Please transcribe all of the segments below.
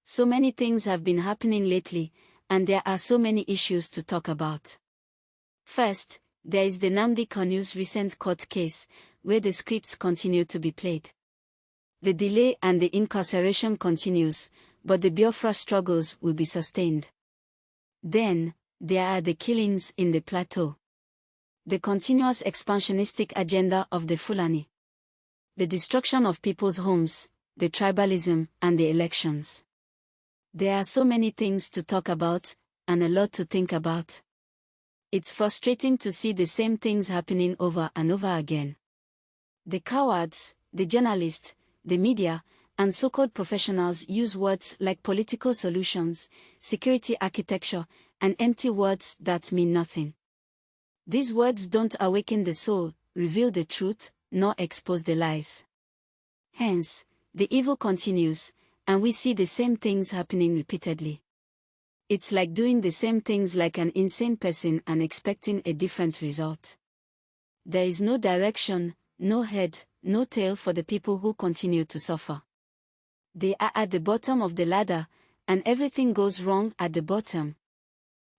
So many things have been happening lately, and there are so many issues to talk about. First, there is the Nnamdi Kanu's recent court case, where the scripts continue to be played. The delay and the incarceration continues, but the Biafra struggles will be sustained. Then, there are the killings in the plateau. The continuous expansionistic agenda of the Fulani. The destruction of people's homes, the tribalism, and the elections. There are so many things to talk about, and a lot to think about. It's frustrating to see the same things happening over and over again. The cowards, the journalists, the media, and so-called professionals use words like political solutions, security architecture, and empty words that mean nothing. These words don't awaken the soul, reveal the truth, nor expose the lies. Hence, the evil continues, and we see the same things happening repeatedly. It's like doing the same things like an insane person and expecting a different result. There is no direction, no head, no tail for the people who continue to suffer. They are at the bottom of the ladder, and everything goes wrong at the bottom.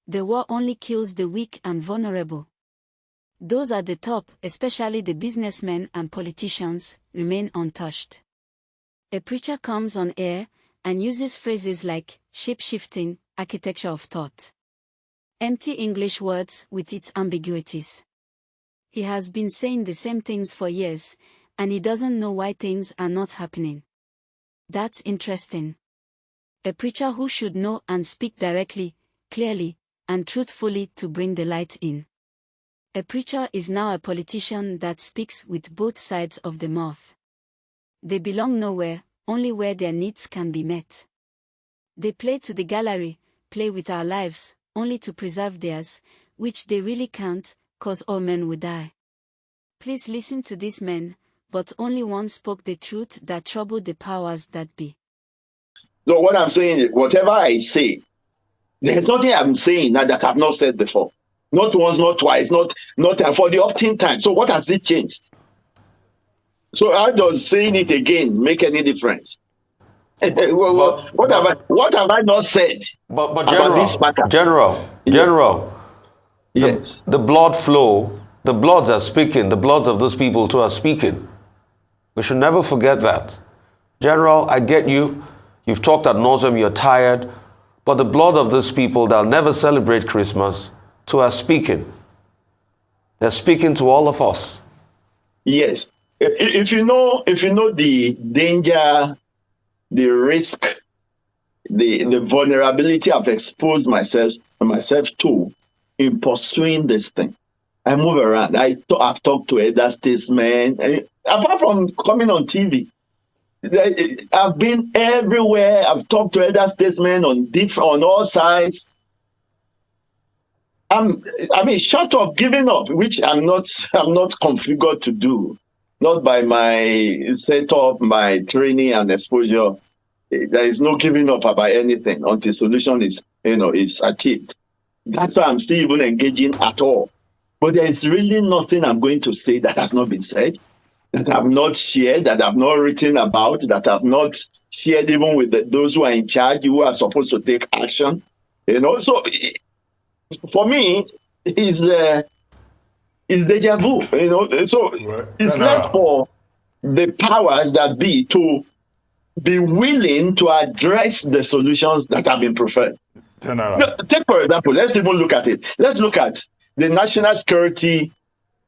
The war only kills the weak and vulnerable. Those at the top, especially the businessmen and politicians, remain untouched. A preacher comes on air and uses phrases like shape-shifting, architecture of thought. Empty English words with its ambiguities. He has been saying the same things for years, and he doesn't know why things are not happening. That's interesting. A preacher who should know and speak directly, clearly, and truthfully to bring the light in. A preacher is now a politician that speaks with both sides of the mouth. They belong nowhere, only where their needs can be met. They play to the gallery, play with our lives, only to preserve theirs, which they really can't, cause all men will die. Please listen to these men, but only one spoke the truth that troubled the powers that be. So what I'm saying is, whatever I say, there's nothing I'm saying now that I've not said before. Not once, not twice, not for the often time. So what has it changed? So how does saying it again make any difference? What have I not said but about this matter? General, yes. The blood flow, the bloods are speaking, the bloods of those people too are speaking. We should never forget that. General, I get you. You've talked ad nauseum, you're tired. But the blood of those people that'll never celebrate Christmas too are speaking. They're speaking to all of us. Yes. If you know the danger, the risk, the vulnerability I've exposed myself to in pursuing this thing, I move around. I've talked to elder statesmen. Apart from coming on TV, I've been everywhere. I've talked to elder statesmen on all sides. Short of giving up, which I'm not configured to do. Not by my setup, my training and exposure. There is no giving up about anything until solution is achieved. That's why I'm still even engaging at all. But there is really nothing I'm going to say that has not been said, that I've not shared, that I've not written about, that I've not shared even with those who are in charge, who are supposed to take action. So for me, it's deja vu. So it's left for the powers that be to be willing to address the solutions that have been preferred. Take, for example, let's even look at it. Let's look at the national security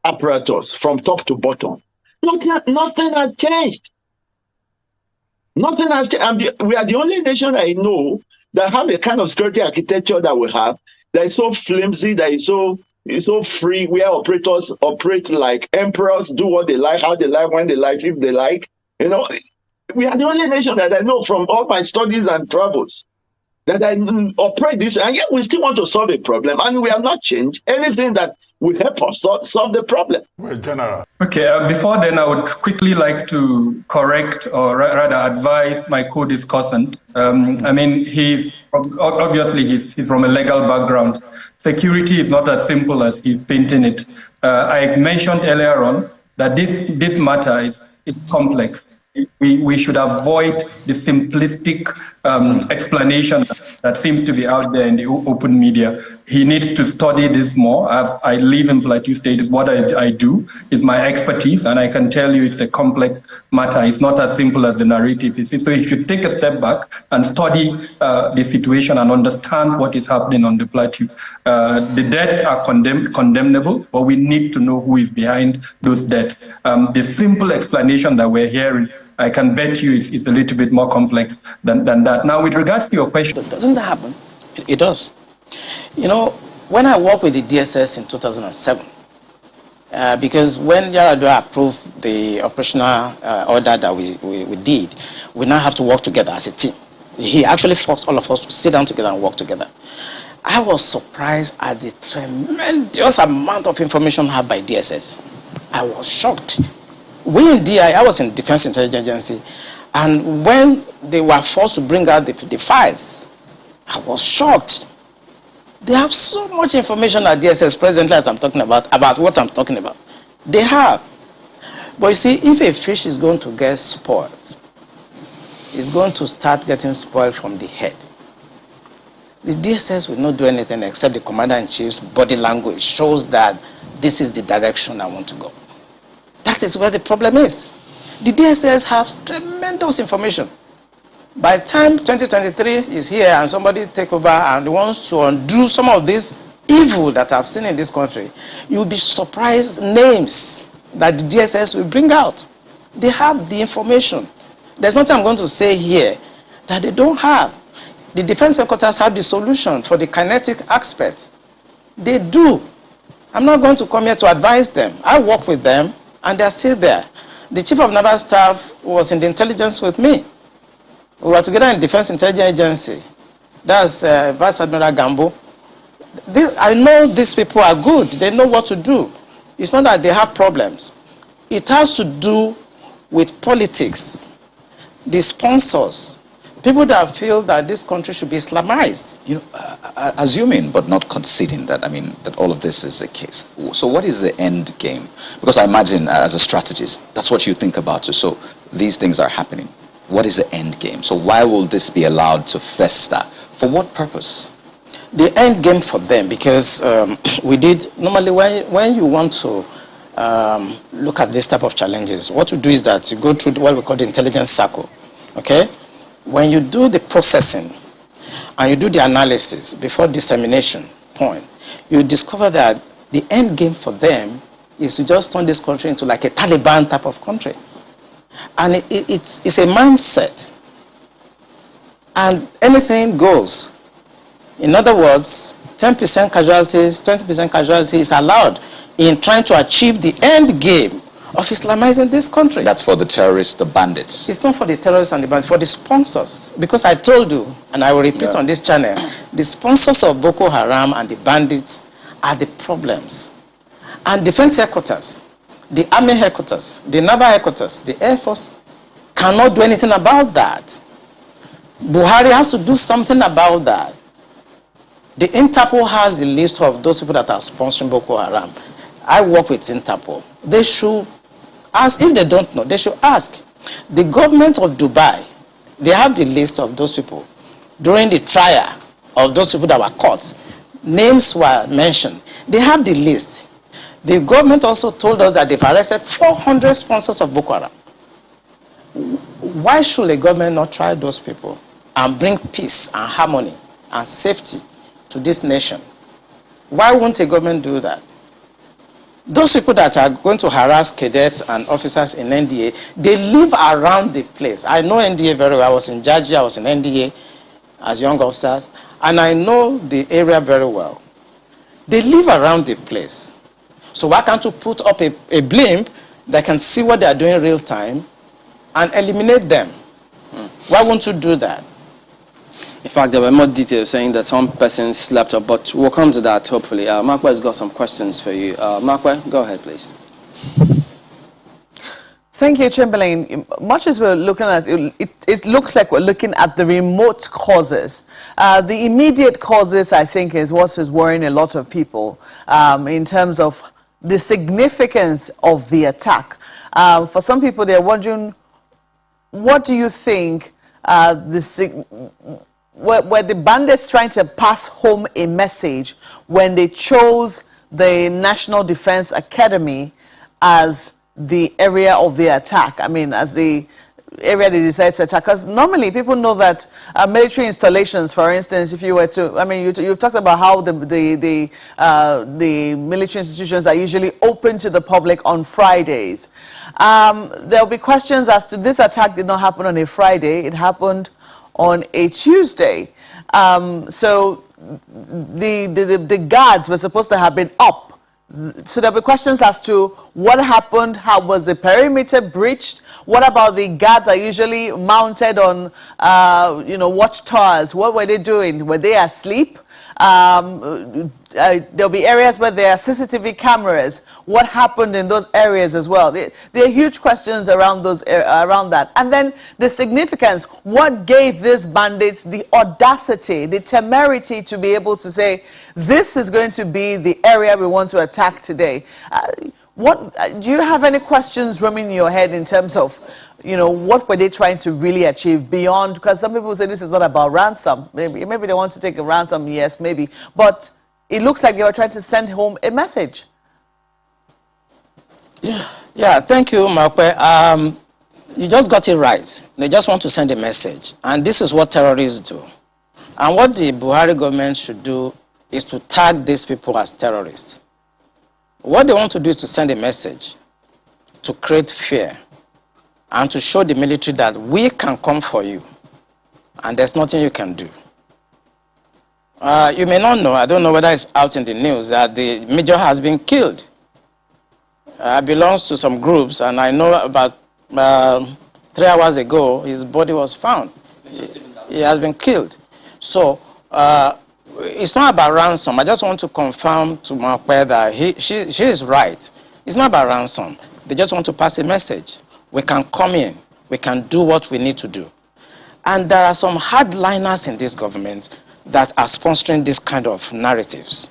apparatus from top to bottom. Nothing has changed. Nothing has changed. We are the only nation I know that have a kind of security architecture that we have that is so flimsy, that is so free, where operators operate like emperors, do what they like, how they like, when they like, if they like. We are the only nation that I know from all my studies and travels that I operate this, and yet we still want to solve a problem, and we have not changed anything that will help us solve the problem. Well, General. Okay, before then, I would quickly like to correct, or rather advise my co-discussant. He's from a legal background. Security is not as simple as he's painting it. I mentioned earlier on that this matter is complex. we should avoid the simplistic explanation that seems to be out there in the open media. He needs to study this more. I live in Plateau State. It's what I do. It's my expertise, and I can tell you it's a complex matter. It's not as simple as the narrative is. So he should take a step back and study the situation and understand what is happening on the plateau. The deaths are condemnable, but we need to know who is behind those deaths. The simple explanation that we're hearing, I can bet you it's a little bit more complex than that. Now, with regards to your question... Doesn't that happen? It does. You know, when I worked with the DSS in 2007, because when Yaradua approved the operational order that we did, we now have to work together as a team. He actually forced all of us to sit down together and work together. I was surprised at the tremendous amount of information had by DSS. I was shocked. We in DI, I was in Defense Intelligence Agency, and when they were forced to bring out the files, I was shocked. They have so much information at DSS presently as I'm talking about what I'm talking about. They have. But you see, if a fish is going to get spoiled, it's going to start getting spoiled from the head. The DSS will not do anything except the Commander-in-Chief's body language shows that this is the direction I want to go. That is where the problem is. The DSS has tremendous information. By the time 2023 is here and somebody take over and wants to undo some of this evil that I've seen in this country, you'll be surprised names that the DSS will bring out. They have the information. There's nothing I'm going to say here that they don't have. The defense headquarters have the solution for the kinetic aspect. They do. I'm not going to come here to advise them. I work with them, and they're still there. The Chief of Naval Staff was in the intelligence with me. We were together in Defense Intelligence Agency. That's Vice Admiral Gambo. I know these people are good. They know what to do. It's not that they have problems. It has to do with politics, the sponsors, people that feel that this country should be Islamized. You know, assuming but not conceding that, that all of this is the case. So what is the end game? Because I imagine as a strategist, that's what you think about. So these things are happening. What is the end game? So why will this be allowed to fester? For what purpose? The end game for them, because we did, normally when you want to look at this type of challenges, what you do is that you go through what we call the intelligence circle, okay? When you do the processing and you do the analysis before dissemination point, you discover that the end game for them is to just turn this country into like a Taliban type of country. And it's a mindset. And anything goes. In other words, 10% casualties, 20% casualties is allowed in trying to achieve the end game of Islamizing this country. That's for the terrorists, the bandits. It's not for the terrorists and the bandits, for the sponsors. Because I told you, and I will repeat on this channel, the sponsors of Boko Haram and the bandits are the problems. And defense headquarters, the army headquarters, the naval headquarters, the air force cannot do anything about that. Buhari has to do something about that. The Interpol has the list of those people that are sponsoring Boko Haram. I work with Interpol. They should ask, if they don't know, they should ask. The government of Dubai, they have the list of those people. During the trial of those people that were caught, names were mentioned. They have the list. The government also told us that they've arrested 400 sponsors of Boko Haram. Why should the government not try those people and bring peace and harmony and safety to this nation? Why won't the government do that? Those people that are going to harass cadets and officers in NDA, they live around the place. I know NDA very well. I was in Georgia, I was in NDA as young officers, and I know the area very well. They live around the place. So why can't you put up a blimp that can see what they are doing in real time and eliminate them? Why won't you do that? In fact, there were more details saying that some persons slept up, but we'll come to that hopefully. Markwa has got some questions for you. Markwa, go ahead, please. Thank you, Chamberlain. Much as we're looking at it looks like we're looking at the remote causes. The immediate causes, I think, is what is worrying a lot of people in terms of the significance of the attack. For some people, they're wondering what do you think were the bandits trying to pass home a message when they chose the National Defense Academy as the area of the attack? I mean, as the area they decided to attack? Because normally people know that military installations, for instance, if you were to, I mean, you've talked about how the military institutions are usually open to the public on Fridays. There'll be questions as to this attack did not happen on a Friday, it happened on a Tuesday. So the guards were supposed to have been up. So there'll be questions as to what happened, how was the perimeter breached, what about the guards that are usually mounted on, watchtowers, what were they doing? Were they asleep? There'll be areas where there are CCTV cameras. What happened in those areas as well? There are huge questions around that. And then the significance, what gave these bandits the audacity, the temerity to be able to say, this is going to be the area we want to attack today? Do you have any questions roaming in your head in terms of, what were they trying to really achieve beyond? Because some people say this is not about ransom. Maybe they want to take a ransom, yes, maybe. But it looks like they were trying to send home a message. Yeah, thank you, Makwe. You just got it right. They just want to send a message. And this is what terrorists do. And what the Buhari government should do is to tag these people as terrorists. What they want to do is to send a message to create fear and to show the military that we can come for you and there's nothing you can do. You may not know, I don't know whether it's out in the news, that the major has been killed. Belongs to some groups, and I know about 3 hours ago, his body was found. He has been killed. So, it's not about ransom. I just want to confirm to Makwe that she is right. It's not about ransom. They just want to pass a message. We can come in. We can do what we need to do. And there are some hardliners in this government that are sponsoring this kind of narratives.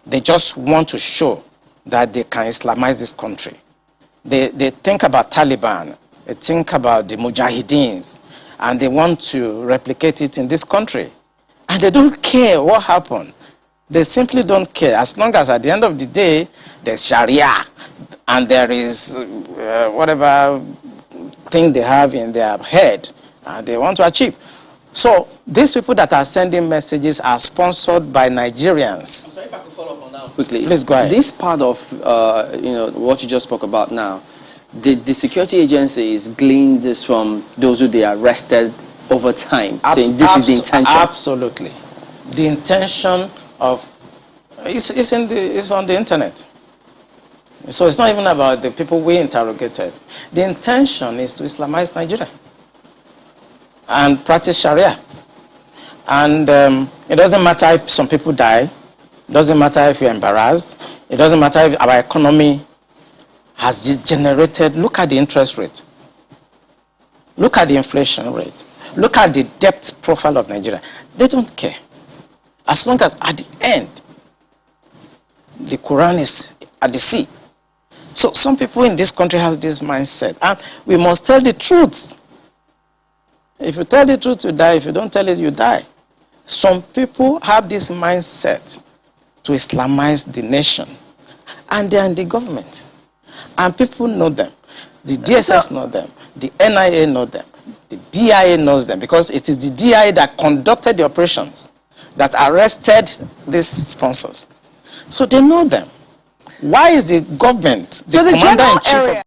They just want to show that they can Islamize this country. They think about Taliban, they think about the Mujahideens, and they want to replicate it in this country. And they don't care what happened. They simply don't care. As long as at the end of the day, there's Sharia, and there is whatever thing they have in their head, they want to achieve. So these people that are sending messages are sponsored by Nigerians. I'm sorry if I could follow up on that quickly. Please go ahead. This part of what you just spoke about now, the security agencies gleaned this from those who they arrested over time, saying this is the intention. Absolutely, the intention of it's on the internet. So it's not even about the people we interrogated. The intention is to Islamize Nigeria and practice Sharia. And it doesn't matter if some people die. It doesn't matter if you're embarrassed. It doesn't matter if our economy has generated. Look at the interest rate. Look at the inflation rate. Look at the debt profile of Nigeria. They don't care. As long as at the end, the Quran is at the sea. So some people in this country have this mindset. And we must tell the truth. If you tell the truth, you die. If you don't tell it, you die. Some people have this mindset to Islamize the nation. And they are in the government. And people know them. The DSS know them. The NIA know them. The DIA knows them. Because it is the DIA that conducted the operations, that arrested these sponsors. So they know them. Why is the government, the commander-in-chief of